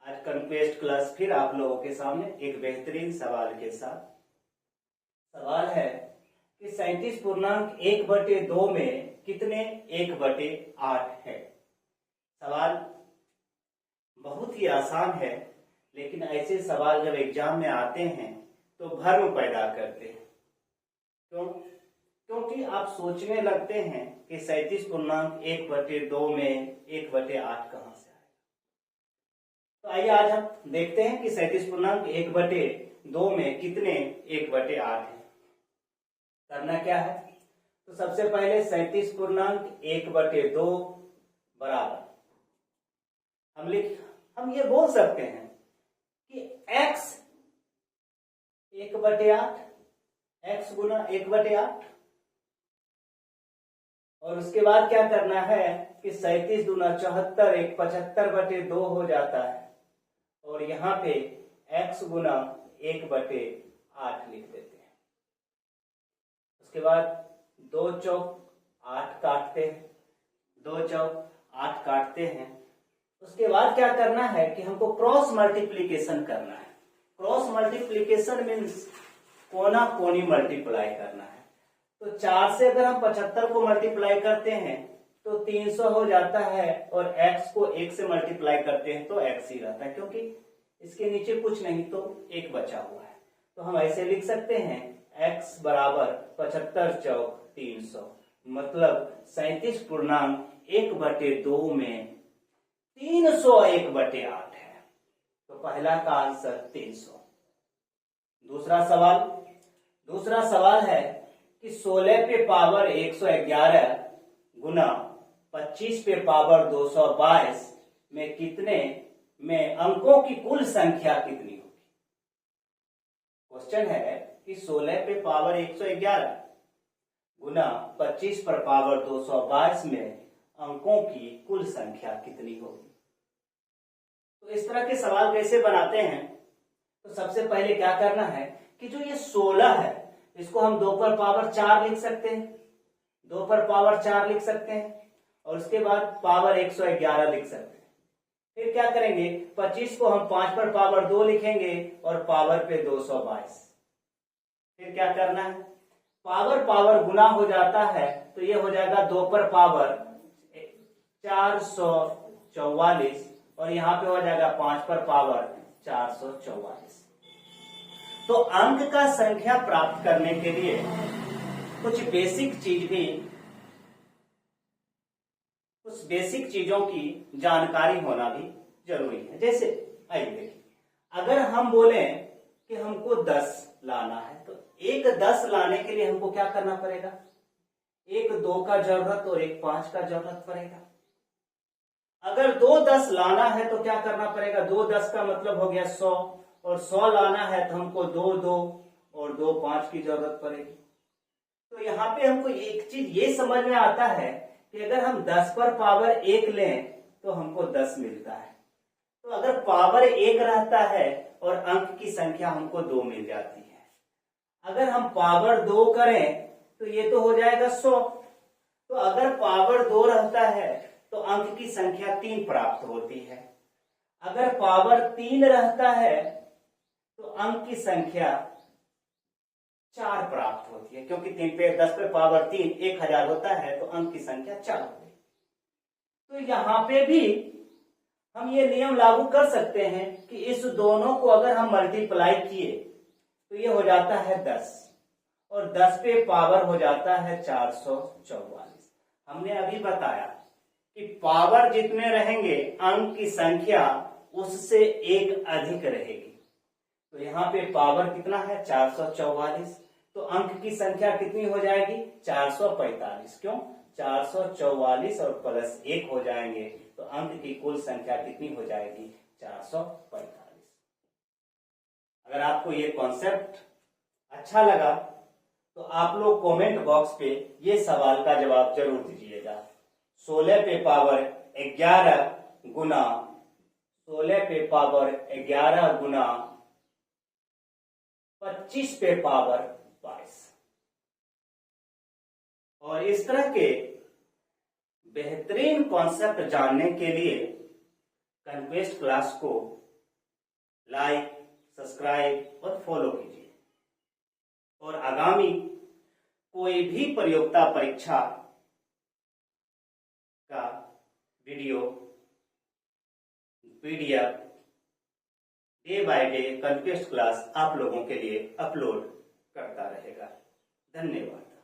आज conquest class फिर आप लोगों के सामने एक बेहतरीन सवाल के साथ। सवाल है कि 37.1/2 में कितने 1/8 है। सवाल बहुत ही आसान है, लेकिन ऐसे सवाल जब एग्जाम में आते हैं तो भ्रम पैदा करते हैं। क्योंकि आप सोचने लगते हैं कि 37.1/2 में 1/8 कहां से आएगा। तो आइए आज हम देखते हैं कि 37.1/2 में कितने 1/8 है। करना क्या है, तो सबसे पहले 37.1/2 बराबर हम ये बोल सकते हैं कि x 1/8, x गुना 1/8, और उसके बाद क्या करना है कि 37 दूना 74, 75/2 हो जाता है, और यहाँ पे x गुना 1/8 लिख देते हैं। उसके बाद 2 चौक 8 काटते हैं, 2 चौक 8 काटते हैं। उसके बाद क्या करना है कि हमको क्रॉस मल्टीप्लीकेशन करना है। क्रॉस मल्टीप्लीकेशन मीन्स कोना कोनी मल्टीप्लाई करना है। तो 4 से अगर हम 75 को मल्टीप्लाई करते हैं तो 300 हो जाता है, और x को 1 से मल्टीप्लाई करते हैं तो x ही रहता है, क्योंकि इसके नीचे कुछ नहीं तो 1 बचा हुआ है। तो हम ऐसे लिख सकते हैं x बराबर 75 चौक 300, मतलब 37.1/2 में 300 1/8 है। तो पहला का आंसर 300। दूसरा सवाल है कि 16 पे पावर 111 गुना 25 पे पावर 222 में कितने में अंकों की कुल संख्या कितनी होगी। क्वेश्चन है कि 16 पे पावर 111 गुना 25 पर पावर 222 में अंकों की कुल संख्या कितनी होगी। तो इस तरह के सवाल कैसे बनाते हैं, तो सबसे पहले क्या करना है कि जो ये 16 है इसको हम 2 पर पावर 4 लिख सकते हैं, 2 पर पावर 4 लिख सकते हैं, और उसके बाद पावर 111 लिख सकते हैं। फिर क्या करेंगे, 25 को हम 5 पर पावर 2 लिखेंगे और पावर पे 222। फिर क्या करना है, पावर गुना हो जाता है, तो ये हो जाएगा 2 पर पावर 444, और यहाँ पे हो जाएगा 5 पर पावर 444। तो अंक का संख्या प्राप्त करने के लिए कुछ बेसिक चीजों की जानकारी होना भी जरूरी है। जैसे आइए देखिए, अगर हम बोले कि हमको 10 लाना है, तो एक 10 लाने के लिए हमको क्या करना पड़ेगा, एक 2 का जरूरत और एक 5 का जरूरत पड़ेगा। अगर 2 10 लाना है तो क्या करना पड़ेगा, 2 10 का मतलब हो गया 100, और 100 लाना है तो हमको 2 2 और 2 5 की जरूरत पड़ेगी। तो यहाँ पे हमको एक चीज ये समझ में आता है कि अगर हम 10 पर पावर 1 लें तो हमको 10 मिलता है। तो अगर पावर 1 रहता है और अंक की संख्या हमको 2 मिल जाती है। अगर हम पावर 2 करें तो ये तो हो जाएगा 100। तो अगर पावर 2 रहता है तो अंक की संख्या 3 प्राप्त होती है। अगर पावर 3 रहता है तो अंक की संख्या 4 प्राप्त होती है, क्योंकि 3 पे 10 पे पावर 3 1000 होता है, तो अंक की संख्या 4 होती है। तो यहाँ पे भी हम ये नियम लागू कर सकते हैं कि इस दोनों को अगर हम मल्टीप्लाई किए तो ये हो जाता है 10, और 10 पे पावर हो जाता है 444। हमने अभी बताया कि पावर जितने रहेंगे अंक की संख्या उससे एक अधिक रहेगी। तो यहाँ पे पावर कितना है 444, तो अंक की संख्या कितनी हो जाएगी 445। क्यों, 444 और प्लस 1 हो जाएंगे तो अंक की कुल संख्या कितनी हो जाएगी 445। अगर आपको ये कॉन्सेप्ट अच्छा लगा तो आप लोग कमेंट बॉक्स पे ये सवाल का जवाब जरूर दीजिएगा। 16 पे पावर 11 गुना 25 पे पावर 22। और इस तरह के बेहतरीन कॉन्सेप्ट जानने के लिए कन्क्वेस्ट क्लास को लाइक, सब्सक्राइब और फॉलो कीजिए। और आगामी कोई भी प्रतियोगिता परीक्षा का video, PDF, day by day contest class आप लोगों के लिए अपलोड करता रहेगा। धन्यवाद।